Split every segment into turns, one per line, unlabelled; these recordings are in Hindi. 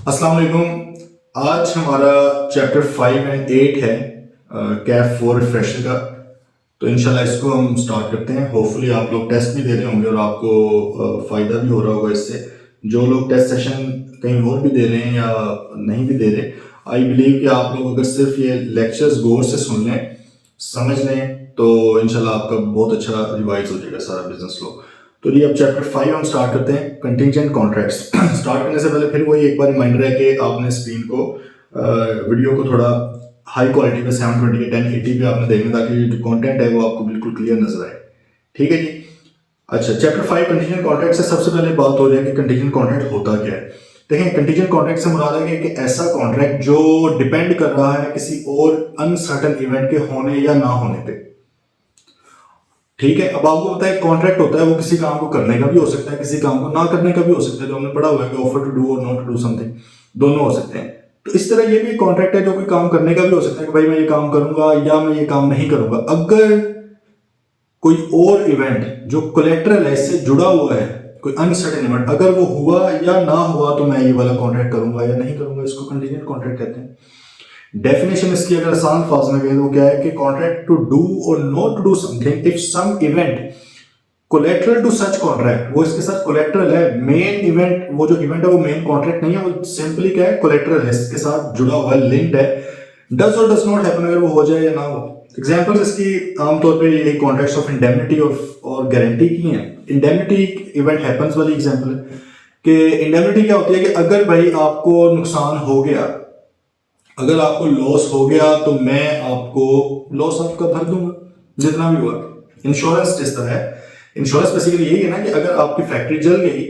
अस्सलाम वालेकुम। आज हमारा चैप्टर 5 एंड 8 है कैफ 4 रिफ्रेशर का। तो इंशाल्लाह इसको हम स्टार्ट करते हैं। होपफुली आप लोग टेस्ट भी दे रहे होंगे और आपको फ़ायदा भी हो रहा होगा इससे। जो लोग टेस्ट सेशन कहीं और भी दे रहे हैं या नहीं भी दे रहे, आई बिलीव कि आप लोग अगर सिर्फ ये लेक्चर्स गौर से सुन लें, समझ लें, तो इंशाल्लाह आपका बहुत अच्छा रिवाइज हो जाएगा सारा बिजनेस फ्लो। तो जी अब चैप्टर 5 हम स्टार्ट करते हैं, कंटिंजेंट कॉन्ट्रैक्ट्स। स्टार्ट करने से पहले फिर वही एक बार रिमाइंडर है कि आपने स्क्रीन को वीडियो को थोड़ा हाई क्वालिटी पे 720 के 1080 पे आपने देखना, ताकि जो कंटेंट है वो आपको बिल्कुल क्लियर नजर आए। ठीक है जी। अच्छा, चैप्टर 5 कंटिजेंट कॉन्ट्रैक्ट से सबसे पहले बात हो जाए कि कंटिजेंट कॉन्ट्रैक्ट होता क्या है। देखें, कंटिजेंट कॉन्ट्रैक्ट से मुराद है कि ऐसा कॉन्ट्रैक्ट जो डिपेंड कर रहा है किसी और अनसर्टन इवेंट के होने या ना होने पे। ठीक है, अब आपको पता है कॉन्ट्रैक्ट होता है वो किसी काम को करने का भी हो सकता है, किसी काम को ना करने का भी हो सकता है। जो हमने पढ़ा हुआ है कि ऑफर टू डू और नॉट टू डू समथिंग, दोनों हो सकते हैं। तो इस तरह ये भी कॉन्ट्रैक्ट है जो कोई काम करने का भी हो सकता है कि भाई मैं ये काम करूंगा या मैं ये काम नहीं करूंगा। अगर कोई और इवेंट जो कोलेटरल है, इससे जुड़ा हुआ है, कोई अनसर्टेन इवेंट, अगर वो हुआ या ना हुआ तो मैं ये वाला कॉन्ट्रैक्ट करूंगा या नहीं करूंगा, इसको कंटीजेंट कॉन्ट्रैक्ट कहते हैं। डेफिनेशन इसकी अगर आसान फाज में कहें तो क्या है कि कॉन्ट्रैक्ट टू डू और not to do something if some event collateral to such contract, वो इसके साथ कोलेटरल है। मेन इवेंट, वो जो इवेंट है वो मेन कॉन्ट्रैक्ट नहीं है, वो सिंपली क्या है, कोलेटरल है, इसके साथ जुड़ा हुआ है, लिंक्ड है। डज और डज नॉट हैपन, अगर वो हो जाए या ना हो। एग्जांपल्स इसकी आमतौर पे यही कॉन्ट्रैक्ट्स ऑफ इंडेमनिटी और गारंटी की हैं। इंडेमनिटी इवेंट हैपन्स वाली एग्जांपल है कि इंडेमनिटी क्या होती है कि अगर भाई आपको नुकसान हो गया, अगर आपको लॉस हो गया तो मैं आपको लॉस आपका भर दूंगा जितना भी हुआ। इंश्योरेंस जिस तरह है, इंश्योरेंस बेसिकली यही है ना कि अगर आपकी फैक्ट्री जल गई,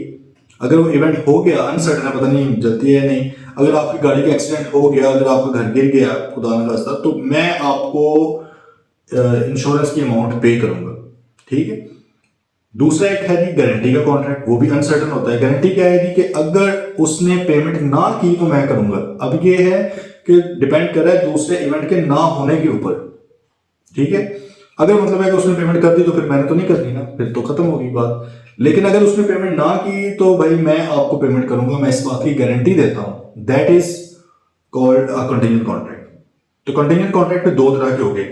अगर वो इवेंट हो गया, अनसर्टन है, पता नहीं जलती है नहीं, अगर आपकी गाड़ी का एक्सीडेंट हो गया, अगर आपका घर गिर गया खुदा न खास्ता, तो मैं आपको इंश्योरेंस की अमाउंट पे करूंगा। ठीक है। दूसरा एक है जी गारंटी का कॉन्ट्रैक्ट, वो भी अनसर्टन होता है। गारंटी क्या है कि अगर उसने पेमेंट ना की तो मैं करूंगा। अब ये है कि डिपेंड कर रहा है दूसरे इवेंट के ना होने के ऊपर। ठीक है। अगर मतलब है कि उसने पेमेंट कर दी तो फिर मैंने तो नहीं करनी ना, फिर तो खत्म होगी बात। लेकिन अगर उसने पेमेंट ना की तो भाई मैं आपको पेमेंट करूंगा, मैं इस बात की गारंटी देता हूं। That is called a contingent contract. तो कंटिजेंट कॉन्ट्रैक्ट दो तरह के हो गए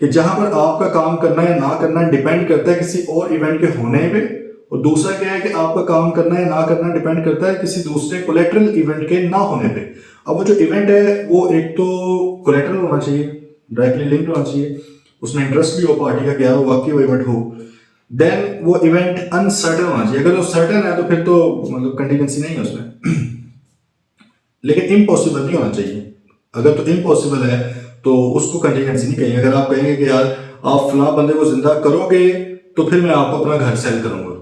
कि जहां पर आपका काम करना या ना करना डिपेंड करता है किसी और इवेंट के होने पे, और दूसरा क्या है कि आपका काम करना या ना करना डिपेंड करता है किसी दूसरे कोलेटरल इवेंट के ना होने पे। अब वो जो इवेंट है वो एक तो कोलेटरल होना चाहिए, डायरेक्टली लिंक्ड होना चाहिए, उसमें इंटरेस्ट भी हो पार्टी का, क्या हो वाकई वो इवेंट हो। देन वो इवेंट अनसर्टन होना चाहिए। अगर वो सर्टन है तो फिर तो मतलब कंटीजेंसी नहीं है उसमें। लेकिन इम्पॉसिबल नहीं होना चाहिए। अगर तो इम्पॉसिबल है तो उसको कंटीजेंसी नहीं कहेंगे। अगर आप कहेंगे कि यार आप फला बंदे को जिंदा करोगे तो फिर मैं आपको अपना घर सेल करूंगा,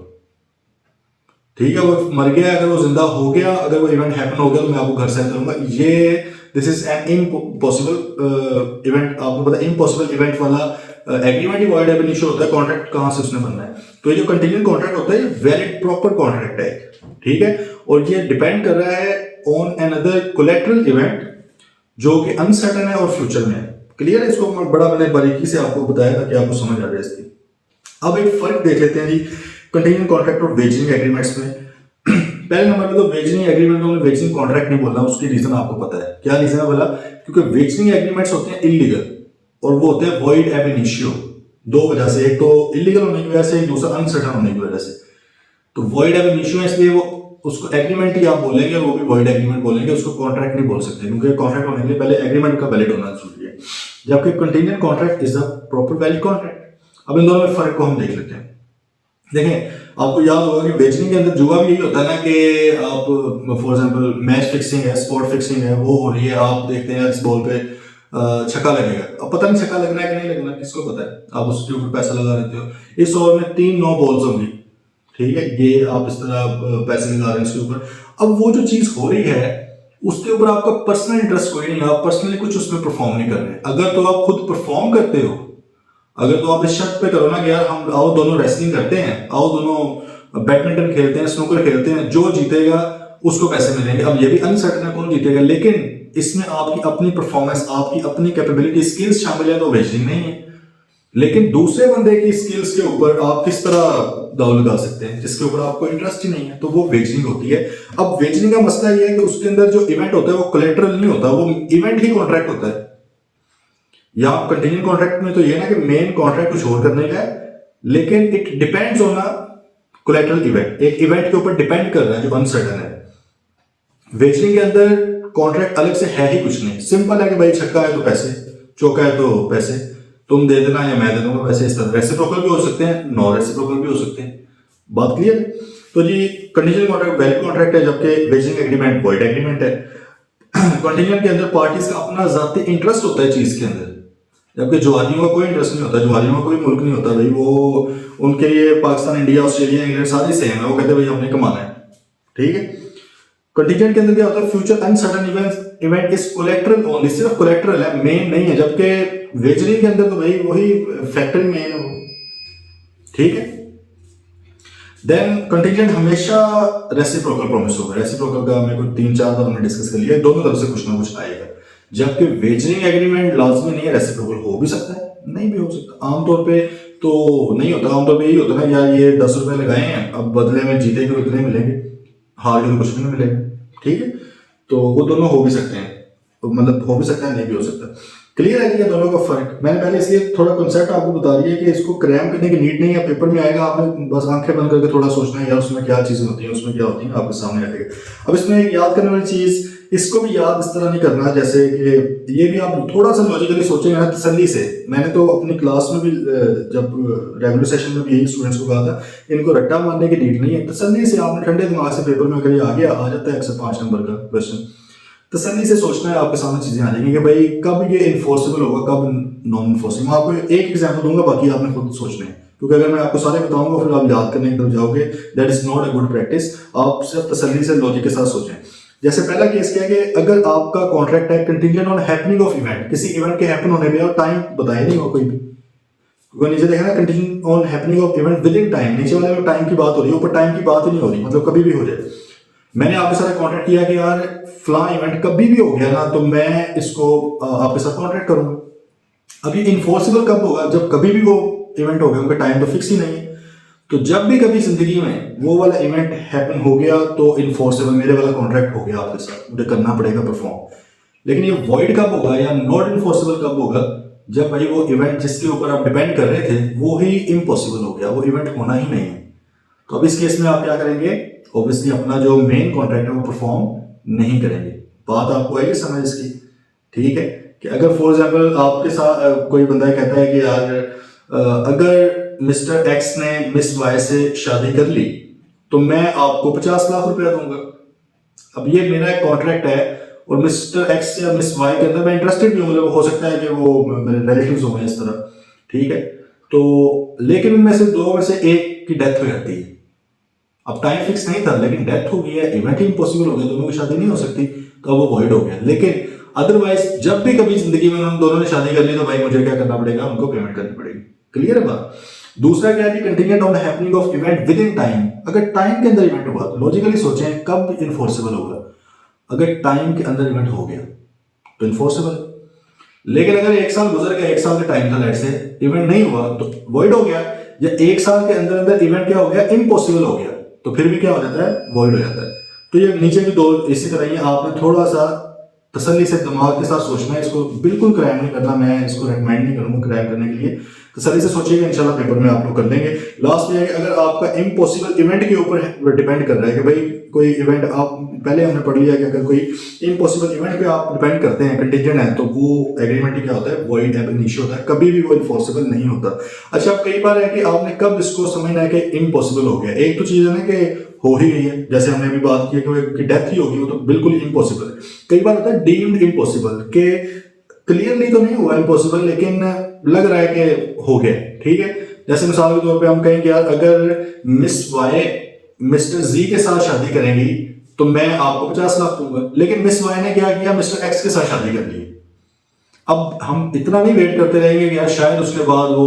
ठीक है, वो मर गया, अगर वो जिंदा हो गया, अगर वो इवेंट हैपन हो गया तो मैं आपको घर सेल करूंगा, ये this is an impossible event. आपको पता है इम्पॉसिबल इवेंट वाला एग्रीमेंट ही वॉइड एब इश्यू होता है। कॉन्ट्रैक्ट कहां से उसने बनना है? तो ये जो कंटीजेंट कॉन्ट्रैक्ट होता है ये वैलिड प्रॉपर कॉन्ट्रैक्ट है, ठीक है, और ये डिपेंड कर रहा है ऑन अनदर कोलेटरल इवेंट जो कि अनसर्टन है और फ्यूचर में है। क्लियर है? इसको बड़ा मैंने बारीकी से आपको बताया ताकि आपको समझ आ जाए इसकी। अब एक फर्क देख लेते हैं जी कंटिजेंट कॉन्ट्रैक्ट और वेजिंग एग्रीमेंट्स में। पहले नंबर पे तो वेजिंग एग्रीमेंट को वेजिंग कॉन्ट्रैक्ट नहीं बोलना, उसकी रीजन आपको पता है। क्या रीजन है बोला? क्योंकि वेजिंग एग्रीमेंट्स होते हैं इलीगल और वो होते हैं वॉइड एब इनिशियो। दो वजह से, एक तो इलीगल होने की वजह से, एक दूसरा अनसर्टन होने की वजह से। तो वॉइड एब इनिशियो है, इसलिए वो उसको एग्रीमेंट ही आप बोलेंगे, वो भी वॉइड एग्रीमेंट बोलेंगे, उसको कॉन्ट्रैक्ट नहीं बोल सकते, क्योंकि कॉन्ट्रैक्ट होने के लिए पहले एग्रीमेंट का वैलिड होना जरूरी है, जबकि contingent contract is the proper valid contract. अब इन दोनों में फर्क को हम देख लेते हैं। देखें, आपको याद होगा कि बेचने के अंदर जुआ भी यही होता है ना कि आप फॉर एग्जांपल मैच फिक्सिंग है, स्पॉट फिक्सिंग है, वो हो रही है, आप देखते हैं इस बॉल पे छक्का लगेगा, अब पता नहीं छक्का लगना है कि नहीं लगना, किसको पता है, आप उसके ऊपर पैसा लगा देते हो। इस ओवर में 3 9 बॉल्स होंगी, ठीक है, ये आप इस तरह पैसे लगा रहे हैं इसके ऊपर। अब वो जो चीज हो रही है उसके ऊपर आपका पर्सनल इंटरेस्ट कोई नहीं है, आप पर्सनली कुछ उसमें परफॉर्म नहीं कर रहे। अगर तो आप खुद परफॉर्म करते हो, अगर तो आप इस शर्त पे करो ना कि यार हम आओ दोनों रेसलिंग करते हैं, आओ दोनों बैडमिंटन खेलते हैं, स्नूकर खेलते हैं, जो जीतेगा उसको पैसे मिलेंगे। अब ये भी अनसर्टन है कौन जीतेगा, लेकिन इसमें आपकी अपनी परफॉर्मेंस, आपकी अपनी कैपेबिलिटी, स्किल्स शामिल है, तो वेजिंग नहीं है। लेकिन दूसरे बंदे की स्किल्स के ऊपर आप किस तरह दाव लगा सकते हैं जिसके ऊपर आपको इंटरेस्ट ही नहीं है, तो वो वेजनिंग होती है। अब वेजनिंग का मसला ये है कि उसके अंदर जो इवेंट होता है वो कोलेटरल नहीं होता, वो इवेंट ही कॉन्ट्रैक्ट होता है। यहाँ कंटिन्यूइंग कॉन्ट्रैक्ट में तो ये ना कि मेन कॉन्ट्रैक्ट कुछ और करने का है, लेकिन it depends on collateral event, एक इवेंट के ऊपर डिपेंड कर रहा है जो अनसर्टन है। वेजनिंग के अंदर कॉन्ट्रैक्ट अलग से है ही कुछ नहीं, सिंपल है कि भाई छक्का है तो पैसे, चौका है तो पैसे, तुम दे देना या मैं दे दूंगा पैसे। इस तरह रेसिप्रोकल भी हो सकते हैं, नॉन रेसिप्रोकल भी हो सकते हैं। बात क्लियर है? तो जी कंडीशनल कॉन्ट्रैक्ट वैलिड कॉन्ट्रैक्ट है, जबकि वेजिंग एग्रीमेंट वॉइड एग्रीमेंट है। कंटीजेंट के अंदर पार्टीज का अपना जाती इंटरेस्ट होता है चीज के अंदर, जबकि जुआरियों का कोई इंटरेस्ट नहीं होता, जुआरियों का कोई मुल्क नहीं होता भाई, वो उनके लिए पाकिस्तान, इंडिया, ऑस्ट्रेलिया, इंग्लैंड सारे सेम है, वो कहते हैं भाई हमने कमाना है। ठीक है। कंटीजेंट के अंदर क्या होता है, future uncertain event is collateral only, सिर्फ कोलेक्टरल है, मेन नहीं है। जबकि वेजरिंग के अंदर तो भाई वही फैक्टरी मेन है वो। ठीक है। देन कंटीजेंट हमेशा रेसिप्रोकल प्रॉमिस होगा। रेसिप्रोकल का मेरे को 3-4 बार हमने डिस्कस कर लिया, दोनों तरफ से कुछ ना कुछ आएगा। जबकि वेजरिंग एग्रीमेंट लाजमी नहीं है, रेसिप्रोकल हो भी सकता है, नहीं भी हो सकता। आमतौर पे तो नहीं होता, आमतौर पे यही होता है ना यार ये 10 रुपए लगाए हैं, अब बदले में जीते के उतने मिलेंगे, हार के तो कुछ नहीं मिलेगा। ठीक है। तो वो दोनों हो भी सकते हैं, तो मतलब हो भी सकता है, नहीं भी हो सकता। क्लियर है कि ये दोनों का फर्क मैंने पहले इसलिए थोड़ा कॉन्सेप्ट आपको बता दिया कि इसको क्रैम करने की नीड नहीं है, पेपर में आएगा, आपने बस आंखें बंद करके थोड़ा सोचना है यार उसमें क्या चीजें होती हैं, उसमें क्या होती हैं, आपके सामने आएगा। अब इसमें एक याद करने वाली चीज, इसको भी याद इस तरह नहीं करना जैसे कि ये भी आप थोड़ा सा लॉजिकली सोचेंगे ना तसल्ली से। मैंने तो अपनी क्लास में भी जब रेगुलर सेशन में भी यही स्टूडेंट्स को कहा था, इनको रट्टा मारने की नीड नहीं है, तसल्ली से आपने ठंडे दिमाग से पेपर में अगर ये आ जाता है 105 नंबर का क्वेश्चन, तसल्ली से सोचना है, आपके सामने चीजें आ जाएंगी कि भाई कब ये इन्फोर्सेबल होगा, कब नॉन इन्फोर्सेबल। मैं आपको एक एग्जांपल दूंगा, बाकी आपने खुद सोचना है, क्योंकि अगर मैं आपको सारे बताऊंगा फिर आप याद करने की तरफ जाओगे, that is not a good practice. आप सिर्फ तसल्ली से लॉजिक के साथ सोचें। जैसे पहला केस क्या है कि अगर आपका कॉन्ट्रैक्ट है contingent on happening of event, किसी इवेंट के हैपन होने पे और टाइम बताया नहीं हो कोई भी, क्योंकि नीचे देखा ना contingent on happening of event with in time, नीचे वाले में टाइम की बात हो रही है, ऊपर टाइम की बात ही नहीं हो रही, मतलब कभी भी हो जाए। मैंने आपके साथ कॉन्ट्रैक्ट किया कि यार फला इवेंट कभी भी हो गया ना तो मैं इसको आपके साथ कॉन्ट्रैक्ट करूंगा। अब ये इन्फोर्सेबल कब होगा, जब कभी भी वो इवेंट हो गया, उनका टाइम तो फिक्स ही नहीं है। तो जब भी कभी जिंदगी में वो वाला इवेंट हैपन हो गया तो इन्फोर्सेबल, मेरे वाला कॉन्ट्रैक्ट हो गया आपके साथ, मुझे करना पड़ेगा परफॉर्म। लेकिन ये वॉइड कब होगा या नॉट इन्फोर्सेबल कब होगा, जब भाई वो इवेंट जिसके ऊपर आप डिपेंड कर रहे थे वो ही इम्पॉसिबल हो गया, वो इवेंट होना ही नहीं है। तो अब इस केस में आप क्या करेंगे, ऑब्वियसली अपना जो मेन कॉन्ट्रैक्ट है वो परफॉर्म नहीं करेंगे। बात आपको आएगी समझ इसकी? ठीक है। कि अगर फॉर एग्जाम्पल आपके साथ कोई बंदा कहता है कि यार अगर मिस्टर एक्स ने मिस वाई से शादी कर ली तो मैं आपको 50 लाख रुपया दूंगा। अब ये मेरा एक कॉन्ट्रैक्ट है और मिस्टर एक्स या मिस वाई के अंदर मैं इंटरेस्टेड भी हूँ, मतलब हो सकता है कि वो मेरे रिलेटिव्स हो गए इस तरह। ठीक है। तो लेकिन उनमें से दो में से एक की डेथ हो जाती है। अब टाइम फिक्स नहीं था लेकिन डेथ हो गई है, इवेंट ही इम्पॉसिबल हो गया, दोनों की शादी नहीं हो सकती, तो अब वो वॉइड हो गया। लेकिन अदरवाइज जब भी कभी जिंदगी में उन दोनों ने शादी कर ली तो भाई मुझे क्या करना पड़ेगा, उनको पेमेंट करनी पड़ेगी। क्लियर है बात? दूसरा क्या है, contingent on happening of event with in time. अगर टाइम के अंदर इवेंट हुआ तो लॉजिकली सोचें कब इन्फोर्सेबल होगा, अगर टाइम के अंदर इवेंट हो गया तो इन्फोर्सेबल। लेकिन अगर 1 साल गुजर गया, 1 साल का टाइम था लेट से, इवेंट नहीं हुआ तो वॉइड हो गया, या 1 साल के अंदर अंदर इवेंट क्या हो गया, इम्पॉसिबल हो गया, तो फिर भी क्या हो जाता है, वॉइड हो जाता है। तो ये नीचे भी दो इसी तरह ही, आपने थोड़ा सा तसल्ली से दिमाग के साथ सोचना है, इसको बिल्कुल क्रैम नहीं करना, मैं इसको रेकमेंड नहीं करूंगा क्रैम करने के लिए। तसल्ली से सोचिएगा, इंशाल्लाह पेपर में आप लोग कर लेंगे। लास्ट में अगर आपका इम्पॉसिबल इवेंट के ऊपर डिपेंड कर रहा है कि भाई कोई इवेंट, आप पहले हमने पढ़ लिया कि अगर कोई इम्पॉसिबल इवेंट पे आप डिपेंड करते हैं, कंटीजेंट है, तो वो एग्रीमेंट क्या होता है, वॉइड एब इनिशियो होता है, कभी भी वो इन्फोर्सेबल नहीं होता। अच्छा, अब कई बार है कि आपने कब इसको समझना है कि इम्पॉसिबल हो गया। एक तो चीज है ना कि हो ही गई है, जैसे हमने अभी बात की कि डेथ ही होगी, वो तो बिल्कुल इम्पॉसिबल है। कई बार होता है डीम्ड इम्पॉसिबल, के क्लियरली तो नहीं हुआ इम्पॉसिबल लेकिन लग रहा है कि हो गया। ठीक है। जैसे मिसाल के तौर पे हम कहेंगे यार अगर मिस वाई मिस्टर जी के साथ शादी करेंगी तो मैं आपको 50 लाख दूंगा, लेकिन मिस वाई ने क्या किया, मिस्टर एक्स के साथ शादी कर ली। अब हम इतना नहीं वेट करते रहेंगे कि यार शायद उसके बाद वो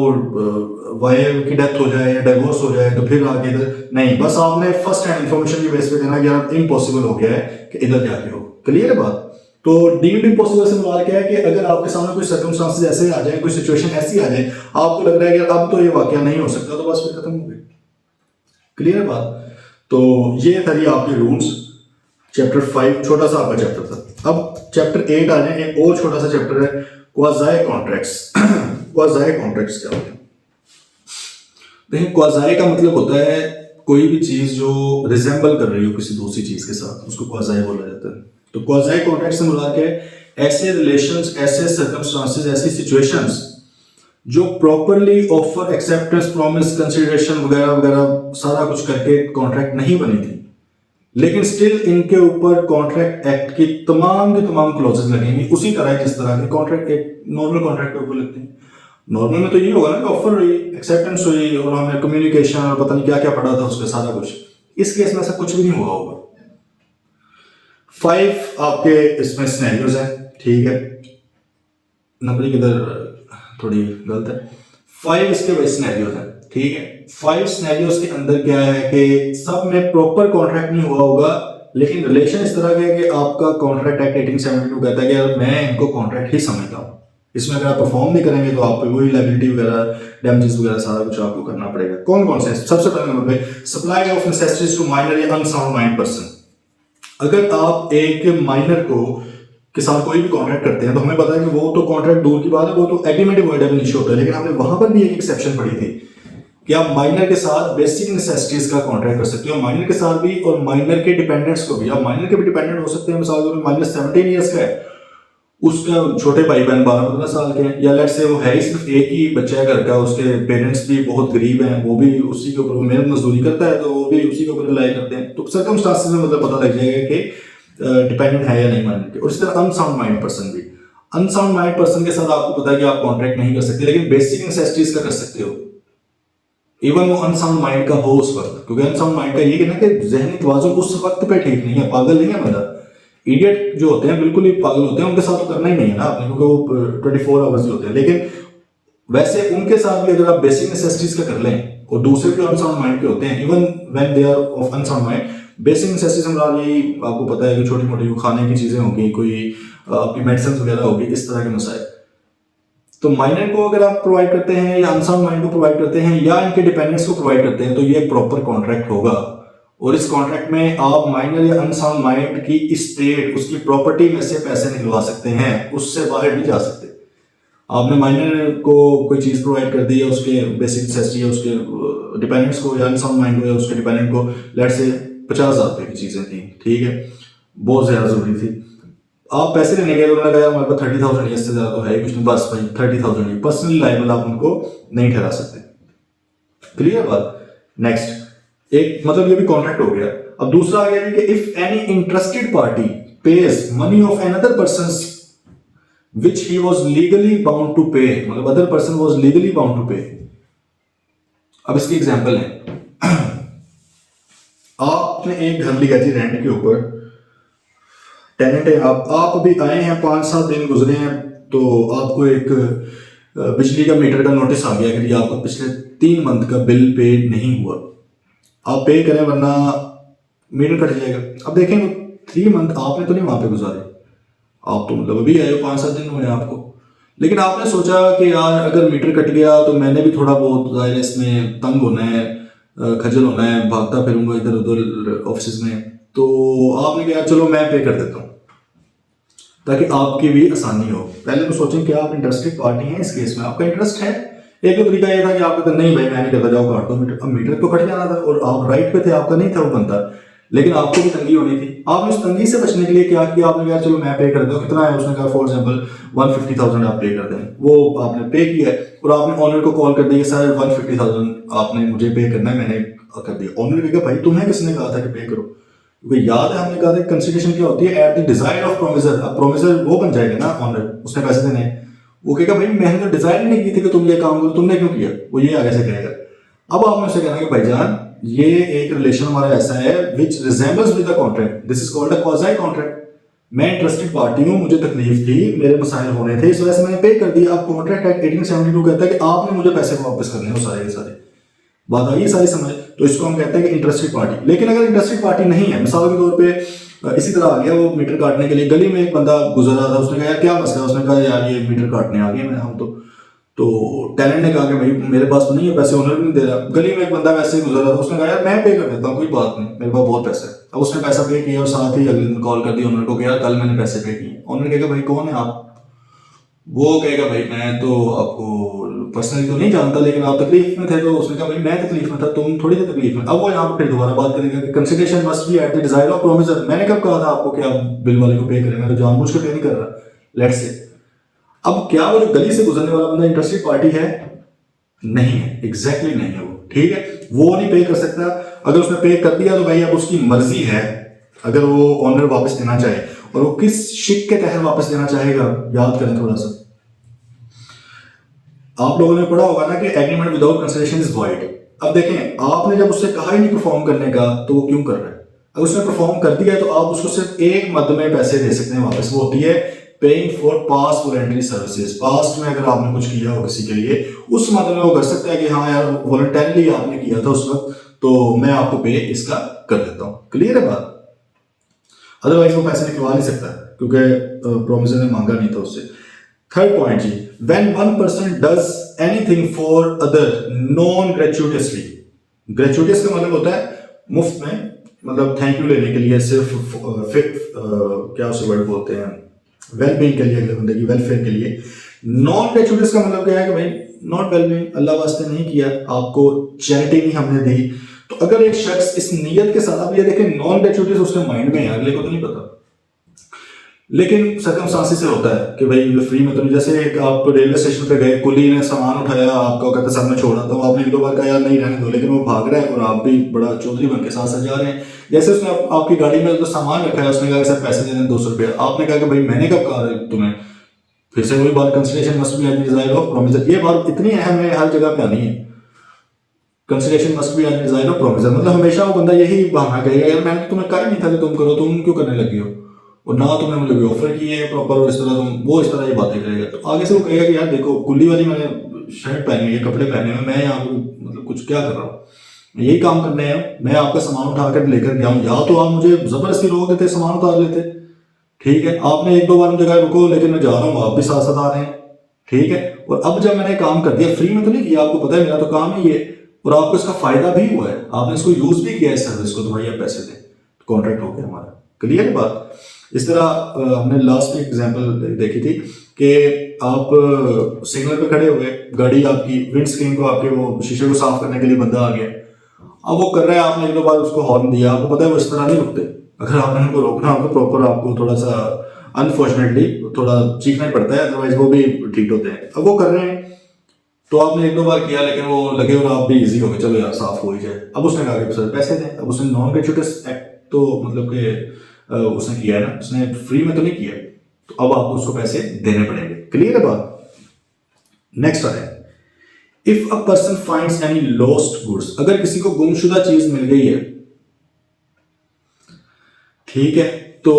वाई की डेथ हो जाए या डिवोर्स हो जाए तो फिर आगे इधर नहीं, बस आपने फर्स्ट हैंड इन्फॉर्मेशन की बेस पे देना कि यार इम्पॉसिबल हो गया है कि इधर जाके हो। क्लियर है बात? तो डीम्ड इम्पॉसिबल से मुराद क्या है कि अगर आपके सामने कोई सर्कमस्टांसेस ऐसे आ जाए, कोई सिचुएशन ऐसी आ जाए, आपको लग रहा है कि अब तो ये वाकया नहीं हो सकता, तो बस फिर खत्म हो गई। क्लियर बात? तो ये था जी आपके रूल्स। चैप्टर 5 छोटा सा आपका चैप्टर था। अब चैप्टर 8 आ जाए, एक और छोटा सा चैप्टर है, क्वाज़ाई कॉन्ट्रैक्ट्स। क्वाज़ाई कॉन्ट्रैक्ट्स क्या होते हैं? देखिए, क्वाज़ाई का मतलब होता है कोई भी चीज जो रिजेंबल कर रही हो किसी दूसरी चीज के साथ, उसको क्वाज़ाई बोला जाता है। तो क्वाज़ाई कॉन्ट्रैक्ट से मुराद क्या है? ऐसे रिलेशंस, ऐसे सर्कमस्टांसेस, ऐसी सिचुएशंस जो properly offer acceptance, promise, consideration वगैरह वगैरह सारा कुछ करके कॉन्ट्रैक्ट नहीं बनी थी, लेकिन स्टिल इनके ऊपर कॉन्ट्रैक्ट एक्ट की तमाम क्लॉजेस लगेंगी, उसी तरह जिस तरह के कॉन्ट्रैक्ट एक नॉर्मल कॉन्ट्रैक्ट के ऊपर लगते हैं। नॉर्मल में तो ये होगा ना कि ऑफर हुई, एक्सेप्टेंस हुई और हमने कम्युनिकेशन और पता नहीं क्या क्या पढ़ा था उसका सारा कुछ। इस केस में ऐसा कुछ भी नहीं हुआ होगा। 5 आपके इसमें सिनेरियोज हैं, ठीक है, नंबरिंग इधर थोड़ी गलत है। 5 इसके वही सिनेरियोज हैं, ठीक है। 5 सिनेरियोज के अंदर क्या है कि सब में प्रॉपर कॉन्ट्रैक्ट नहीं हुआ होगा, लेकिन रिलेशन इस तरह का है कि आपका कॉन्ट्रैक्ट एक्ट 1872 कहता है कि यार मैं इनको कॉन्ट्रैक्ट ही समझता हूँ, इसमें अगर आप परफॉर्म नहीं करेंगे तो आप पे वही लायबिलिटी वगैरह, डैमेजेस वगैरह सारा कुछ आपको करना पड़ेगा। कौन कौन से? सबसे पहले नंबर पे supply of necessities to minor या अनसाउंड माइंड पर्सन। अगर आप एक माइनर को के साथ कोई भी कॉन्ट्रैक्ट करते हैं तो हमें पता है कि वो तो कॉन्ट्रैक्ट दूर की बात है, वो तो एग्रीमेंट वर्ड है, इशू होता है, लेकिन हमने वहां पर भी एक एक्सेप्शन पढ़ी थी कि आप माइनर के साथ बेसिक नेसेसिटीज का कॉन्ट्रैक्ट कर सकते हो, माइनर के साथ भी और माइनर के डिपेंडेंट्स को भी। आप माइनर के भी डिपेंडेंट हो सकते हैं, मिसाल में माइनर 17 ईयर्स का है, उसका छोटे भाई बहन 12-15 साल के हैं, या लेट्स से वो है ही सिर्फ एक ही बच्चा है घर का, उसके पेरेंट्स भी बहुत गरीब हैं, वो भी उसी के ऊपर मेहनत मजदूरी करता है तो वो भी उसी के ऊपर रिलाई करते हैं, तो सर्कमस्टांसेस में मतलब पता लग जाएगा कि डिपेंडेंट है या नहीं माइनर के। और इस तरह अनसाउंड माइंड पर्सन भी, अनसाउंड माइंड पर्सन के साथ आपको पता है कि आप कॉन्ट्रैक्ट नहीं कर सकते, लेकिन बेसिक नेसेसिटीज का कर सकते हो, इवन वो अनसाउंड माइंड का हो उस वक्त, क्योंकि अनसाउंड माइंड का ये है ना कि जहनी तवाज़ुन उस वक्त पे ठीक नहीं है, पागल नहीं है बंदा। इडियट जो होते हैं बिल्कुल ही पागल होते हैं, उनके साथ तो करना ही नहीं है ना आपने, क्योंकि वो 24 आवर्स ही होते हैं। लेकिन वैसे उनके साथ भी अगर आप बेसिक नेसेसिटीज का कर लें, और दूसरे भी अनसाउंड माइंड के होते हैं, even when they are of unsound mind, basic necessities मतलब यही आपको पता है कि छोटी मोटी खाने की चीजें होंगी, कोई आपकी मेडिसिन वगैरह होगी, इस तरह के मसाइल। तो माइनर को अगर आप प्रोवाइड करते हैं या अनसाउंड माइंड को प्रोवाइड करते हैं या इनके डिपेंडेंट्स को प्रोवाइड करते हैं, तो ये प्रॉपर कॉन्ट्रैक्ट होगा। और इस कॉन्ट्रैक्ट में आप माइनर या अनसाउंड माइंड की स्टेट, उसकी प्रॉपर्टी में से पैसे निकलवा सकते हैं, उससे बाहर नहीं जा सकते। आपने माइनर को कोई चीज प्रोवाइड कर दी है, उसके बेसिक नेसेसिटी या उसके डिपेंडेंट्स को या अनसाउंड माइंड को या उसके डिपेंडेंट को, लेट्स से 50,000 रुपए की चीजें थी, ठीक है, बहुत ज्यादा जरूरी थी, आप पैसे लेने गए, उन्होंने कहा हमारे पास 30,000 है, इससे ज्यादा तो है कुछ नहीं, बस भाई 30,000 है, पर्सनली लायबल आप उनको नहीं ठहरा सकते। क्लियर बात? नेक्स्ट एक मतलब ये भी कॉन्ट्रैक्ट हो गया। अब दूसरा आ गया कि if any interested party page money of another person which he was legally bound to pay, मतलब other person was legally bound to pay। अब इसकी एग्जांपल है, आपने एक घर लिया थी रेंट के ऊपर, टेनेंट है आप अभी आए हैं, 5-7 दिन गुजरे हैं, तो आपको एक बिजली का मीटर का नोटिस आ गया कि आपका पिछले 3 मंथ का बिल पे नहीं हुआ, आप पे करें वरना मीटर कट जाएगा। अब देखें 3 मंथ आपने तो नहीं वहां पे गुजारे, आप तो मतलब अभी आए हो, 5-7 दिन हुए आपको, लेकिन आपने सोचा कि यार अगर मीटर कट गया तो मैंने भी थोड़ा बहुत जाहिर है इसमें तंग होना है, खजल होना है, भागता फिरूंगा इधर उधर ऑफिस में, तो आपने कहा चलो मैं पे कर देता हूँ ताकि आपकी भी आसानी हो। पहले तो सोचें कि आप इंटरेस्टेड पार्टी हैं, इस केस में आपका इंटरेस्ट है। एक तो तरीका ये था कि आप कहते नहीं भाई मैं नहीं करता, जाओ काट दो मीटर। अब मीटर तो कट जाना था और आप राइट पे थे, आपका नहीं था वो बनता, लेकिन आपको भी तंगी होनी थी। आपने उस तंगी से बचने के लिए क्या किया, आपने कहा चलो मैं पे कर दूं, कितना है, उसने कहा फॉर एग्जांपल 150,000 आप पे कर दें, वो आपने पे किया और आपने ऑनर को कॉल कर दिया सर 150,000 आपने मुझे पे करना है, मैंने कर दिया। ऑनर ने कहा भाई तुम्हें किसने कहा था कि पे करो, क्योंकि याद है हमने कहा था कंसिडरेशन क्या होती है, at the desire of promisor. अब प्रोमिसर वो बन जाएगा ना ऑनर, उसने पैसे देने हैं, वो कहेगा भाई मैंने तो डिजायर नहीं की थी कि तुम ये काम करो, तुमने क्यों किया, वो ये आगे से कहेगा। अब आपने उसे कहना कि भाईजान ये एक रिलेशन हमारा ऐसा है which resembles with the contract, this is called a quasi contract. मैं इंटरेस्टेड पार्टी हूँ, मुझे तकलीफ थी, मेरे मसाइल होने थे, इस वजह से मैंने पे कर दिया। अब कॉन्ट्रैक्ट एक्ट 1872 कहता है कि आपने मुझे पैसे वापस करने हो सारे के सारे। बात आई सारी समझ? तो इसको हम कहते हैं कि इंटरेस्टेड पार्टी। लेकिन अगर इंटरेस्टेड पार्टी नहीं है, मिसाल के तौर पे इसी तरह आ गया वो मीटर काटने के लिए। गली में एक बंदा गुजर रहा था, उसने कहा यार क्या मसला है, उसने कहा यार ये मीटर काटने आ गए मैं हम तो टैलेंट ने कहा कि भाई मेरे पास तो नहीं है पैसे, ओनर भी नहीं दे रहा। गली में एक बंदा वैसे ही गुजर रहा था, उसने कहा यार मैं पे कर देता हूँ, कोई बात नहीं, मेरे पास बहुत पैसा है। अब उसने पैसा पे किया और साथ ही अगले दिन कॉल कर दी ओनर को कि यार कल मैंने पैसे पे किए। ओनर कहेगा भाई कौन है आप? वो कहेगा भाई मैं तो आपको पर्सनली तो नहीं जानता, लेकिन आप तकलीफ में थे। तो उसने कहा भाई मैं तकलीफ में था, तुम थोड़ी सी तकलीफ में। अब वो यहाँ पे फिर दोबारा बात करेगा कि consideration must be at the desire of promisor. मैंने कब कहा था आपको कि आप बिल वाले को पे करें? मैं तो जानबूझ के पे नहीं कर रहा। लेट्स से अब क्या वो जो गली से गुजरने वाला बंदा इंटरेस्टेड पार्टी है? नहीं है, एग्जैक्टली नहीं है वो, ठीक है। वो नहीं पे कर सकता। अगर उसने पे कर दिया तो भाई अब उसकी मर्जी है, अगर वो ऑनर वापस देना चाहे। और वो किस शिक के तहत वापस देना चाहेगा, याद करें थोड़ा सा। आप लोगों ने पढ़ा होगा ना कि agreement without consideration is void. अब देखें, आपने जब उससे कहा ही नहीं परफॉर्म करने का, तो वो क्यों कर रहा है? अगर उसने परफॉर्म कर दिया है तो आप उसको सिर्फ एक मद में पैसे दे सकते हैं वापस, वो होती है paying for past voluntary services. Past में अगर आपने कुछ किया हो किसी के लिए, उस मद में वो कर सकता है कि हाँ यार वॉलंटरीली आपने किया था उस वक्त, तो मैं आपको पे इसका कर देता हूँ। क्लियर है बात? अदरवाइज वो पैसे निकलवा नहीं सकता क्योंकि प्रोमिसर ने मांगा नहीं था उससे। थर्ड पॉइंट जी, when one person does anything for other non gratuitously। Gratuitous का मतलब होता है मुफ्त में, मतलब थैंक यू लेने के लिए, सिर्फ क्या उसे वर्ड बोलते हैं, वेलबींग के लिए, अगले बंदे की वेलफेयर के लिए। नॉन ग्रेचुइटियस का मतलब क्या है कि भाई नॉट वेलबींग, अल्लाह वास्ते नहीं किया, आपको चैरिटी नहीं हमने दी। तो अगर एक शख्स इस नीयत के साथ, अब ये देखें नॉन ग्रेचुइटियस उसके माइंड में है, अगले को तो नहीं पता, लेकिन सर्कमस्टांसेस से होता है कि भाई फ्री में तो नहीं। जैसे एक आप रेलवे स्टेशन पे गए, कुली ने सामान उठाया, आपको कहते सर मैं छोड़ा था, आपने एक दो बार कहा यार नहीं रहने दो, लेकिन वो भाग रहा है और आप भी बड़ा चौधरी बन के साथ साथ जा रहे हैं। जैसे उसने आपकी गाड़ी में तो सामान रखा है, उसने कहा सर पैसे दे दें 200 रुपया, आपने कहा कि भाई मैंने कब कहा तुम्हें? फिर से वही बात, consideration must be at the desire of promisor. ये बात इतनी अहम है, हर जगह पे आनी है। Consideration must be at the desire of promisor, मतलब हमेशा वो बंदा यही बहाना कहेगा यार मैंने तुम्हें कहा ही नहीं था कि तुम करो, तुम क्यों करने लगी हो, और ना तुमने मुझे ऑफर की है प्रॉपर, और इस तरह तुम वो इस तरह ये बातें करेगा। तो आगे से वो कहेगा कि यार देखो कुल्ली वाली मैंने शर्ट पहनी हुई है, कपड़े पहने हुए, मैं यहाँ मतलब कुछ क्या कर रहा हूँ, यही काम करने हैं, मैं आपका सामान उठा कर लेकर गया हूँ, या तो आप मुझे जबरदस्ती रोक देते, सामान उतार लेते, ठीक है। आपने एक दो बार मुझे कहा रुको लेकिन मैं जा रहा हूँ, आप भी साथ साथ आ रहे हैं, ठीक है। और अब जब मैंने काम कर दिया, फ्री में तो नहीं किया, आपको पता है मेरा तो काम ही है, और आपको इसका फायदा भी हुआ है, आपने इसको यूज भी किया है सर्विस को, तो भाई आप पैसे दें, कॉन्ट्रैक्ट हो गया हमारा। क्लियर है बात? इस तरह हमने लास्ट में एग्जांपल देखी थी कि आप सिग्नल पे खड़े हुए, गाड़ी आपकी विंड स्क्रीन को, आपके वो शीशे को साफ करने के लिए बंदा आ गया, अब वो कर रहा है, आपने एक दो बार उसको हॉर्न दिया, आपको पता है वो इस तरह नहीं रुकते, अगर आपने उनको रोकना हो तो प्रॉपर आपको थोड़ा सा अनफॉर्चुनेटली थोड़ा चीखना ही पड़ता है, अदरवाइज वो भी ठीक होते हैं। अब वो कर रहे हैं तो आपने एक दो बार किया, लेकिन वो लगे और आप भी इजी हो गए, चलो यार साफ हो ही जाए। अब उसने कहा कि सर पैसे दें। अब उसने नॉन ग्रेचुइटस एक्ट तो मतलब कि उसने किया है ना, उसने फ्री में तो नहीं किया, तो अब आपको उसको पैसे देने पड़ेंगे। क्लियर है बात? नेक्स्ट है, if a person finds any lost goods, अगर किसी को गुमशुदा चीज मिल गई है, ठीक है, तो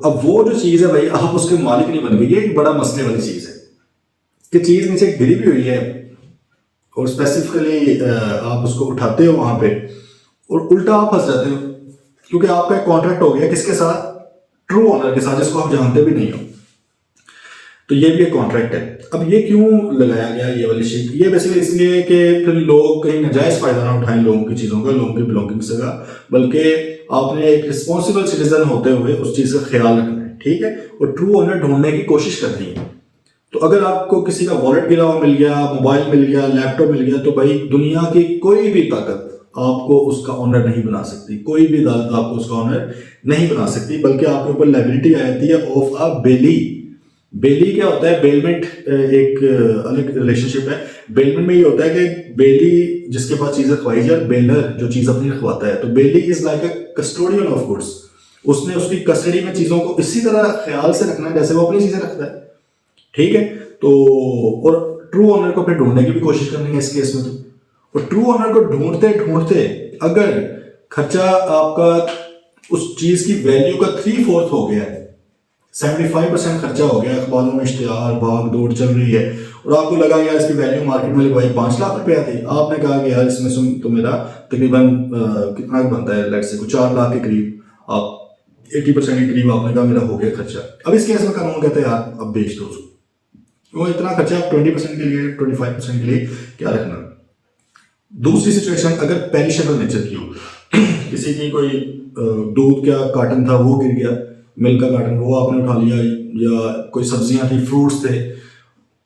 अब वो जो चीज है भाई आप उसके मालिक नहीं बन गए, ये एक बड़ा मसले वाली चीज है कि चीज नीचे गिरी भी हुई है और स्पेसिफिकली आप उसको उठाते हो वहां पे और उल्टा आप फंस जाते हो, क्योंकि आपका एक कॉन्ट्रैक्ट हो गया किसके साथ? ट्रू ओनर के साथ, जिसको आप जानते भी नहीं हो। तो ये भी एक कॉन्ट्रैक्ट है। अब ये क्यों लगाया गया ये वाली शिक? ये बेसिकली इसलिए कि फिर लोग कहीं नाजायज फायदा ना उठाएं लोगों की चीजों का, लोगों की बिलोंगिंग्स का, बल्कि आपने एक रिस्पॉन्सिबल सिटीजन होते हुए उस चीज का ख्याल रखना है, ठीक है, और ट्रू ओनर ढूंढने की कोशिश करनी है। तो अगर आपको किसी का वॉलेट गिरा हुआ मिल गया, मोबाइल मिल गया, लैपटॉप मिल गया, तो भाई दुनिया की कोई भी ताकत आपको उसका ऑनर नहीं बना सकती, कोई भी अदालत आपको उसका ऑनर नहीं बना सकती, बल्कि आपके ऊपर लायबिलिटी आ जाती है ऑफ अ बेली। बेली क्या होता है? बेलमेंट एक अलग रिलेशनशिप है। बेलमेंट में ये होता है कि बेली जिसके पास चीजें रखवाई जाए, बेलर जो चीज अपनी रखवाता है, तो belly is like a custodian of goods. उसने उसकी कस्टडी में चीजों को इसी तरह ख्याल से रखना है जैसे वो अपनी चीजें रखता है, ठीक है। तो और ट्रू ओनर को फिर ढूंढने की भी कोशिश करनी है इस केस में। तो और ट्रू ओनर को ढूंढते ढूंढते अगर खर्चा आपका उस चीज की वैल्यू का 3/4 हो गया है, 75% खर्चा हो गया, अखबारों में इश्तिहार भाग दौड़ चल रही है, और आपको लगा यार इसकी वैल्यू मार्केट में लगवाई 5 लाख रुपया थी, आपने कहा कि यार इसमें तो मेरा तकरीबन कितना बनता है, लेट्स से 4 लाख के करीब आप 80% के करीब आपने कहा मेरा हो गया खर्चा। अब इस केस में कानून कहते हैं यार अब बेच दो उसको, वो इतना खर्चा आप 20% के लिए 25% के लिए क्या रखना। दूसरी सिचुएशन अगर पेरिशेबल नेचर की हो, किसी की कोई दूध का कार्टन था वो गिर गया, मिल्क का कार्टन वो आपने उठा लिया, या कोई सब्जियां थी, फ्रूट्स थे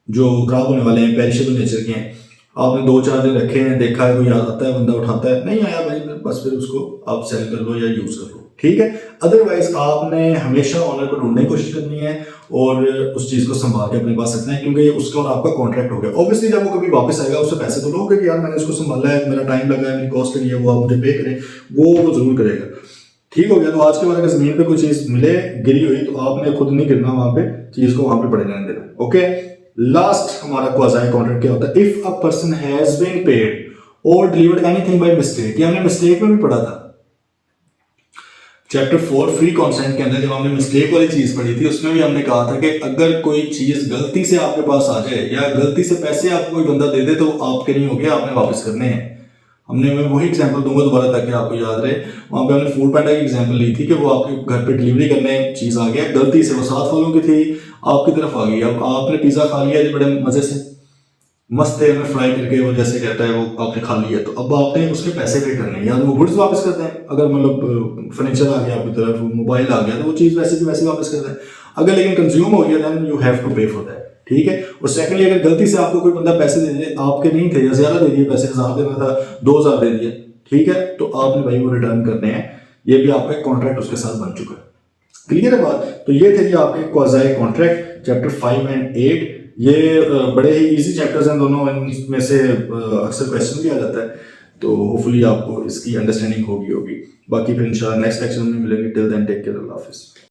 जो खराब होने वाले हैं, पेरिशेबल नेचर के हैं, आपने 2-4 दिन रखे हैं, देखा है कोई आता है बंदा उठाता है, नहीं आया भाई बस फिर उसको आप सेल कर लो या यूज कर लो, ठीक है। अदरवाइज आपने हमेशा ऑनर को ढूंढने की कोशिश करनी है और उस चीज को संभाल के अपने पास रखना है, क्योंकि उसका और आपका कॉन्ट्रैक्ट हो गया। ऑब्वियसली जब वो कभी वापस आएगा उससे पैसे तो लोगे कि यार मैंने उसको संभाला है, मेरा टाइम लगा है, मेरी कॉस्ट लगी है, वो आप मुझे पे करें, वो जरूर करेगा। ठीक हो गया। तो आज के बाद अगर जमीन पे कोई चीज मिले गिरी हुई तो आपने खुद नहीं गिरना वहां पे, चीज को वहां पे पड़े रहने देना। ओके, लास्ट हमारा क्वाज़ी कॉन्ट्रैक्ट क्या होता है? If a person has been paid और डिलीवर्ड एनीथिंग बाय मिस्टेक, ये हमने मिस्टेक में भी पढ़ा था चैप्टर 4 फ्री कॉन्सेंट के अंदर, जब हमने मिस्टेक वाली चीज पढ़ी थी उसमें भी हमने कहा था कि अगर कोई चीज गलती से आपके पास आ जाए या गलती से पैसे आपको कोई बंदा दे दे तो आपके नहीं हो गया, आपने वापस करने हैं। हमने मैं वही एग्जांपल दूंगा दोबारा ताकि आपको याद रहे। वहां पे हमने फूड पैंडा की एग्जांपल ली थी कि वो आपके घर पे डिलीवरी करने चीज आ गया, गलती से वो 7 फलों की थी आपकी तरफ आ गई। अब आपने पिज्जा खा लिया जी बड़े मजे से, मस्त तेल में फ्राई करके, वो जैसे कहता है वो आपने खा लिया, तो अब आपने उसके पैसे पे करने हैं, या वो गुड्स वापस करते हैं। अगर मतलब फर्नीचर आ गया आपकी तरफ, मोबाइल आ गया, तो वो चीज़ वैसे की वैसे वापस करते हैं। अगर लेकिन कंज्यूम हो गया देन यू हैव टू पे फॉर दैट, ठीक है। और सेकंडली अगर गलती से आपको कोई बंदा पैसे दे दे, आपके नहीं थे या ज्यादा दे दिए पैसे, 1000 देना था 2000 दे दिए, ठीक है, तो आपने भाई वो रिटर्न करने हैं। ये भी आपका कॉन्ट्रैक्ट उसके साथ बन चुका है। क्लियर है बात? तो ये थे जी आपके क्वाज़ी कॉन्ट्रैक्ट चैप्टर 5 और 8। ये बड़े ही इजी चैप्टर्स हैं दोनों, इनमें से अक्सर क्वेश्चन भी आ जाता है, तो होपफुली आपको इसकी अंडरस्टैंडिंग होगी। बाकी फिर इंशाल्लाह नेक्स्ट लेक्चर में मिलेंगे। टिल देन टेक केयर, अल्लाह हाफिज़।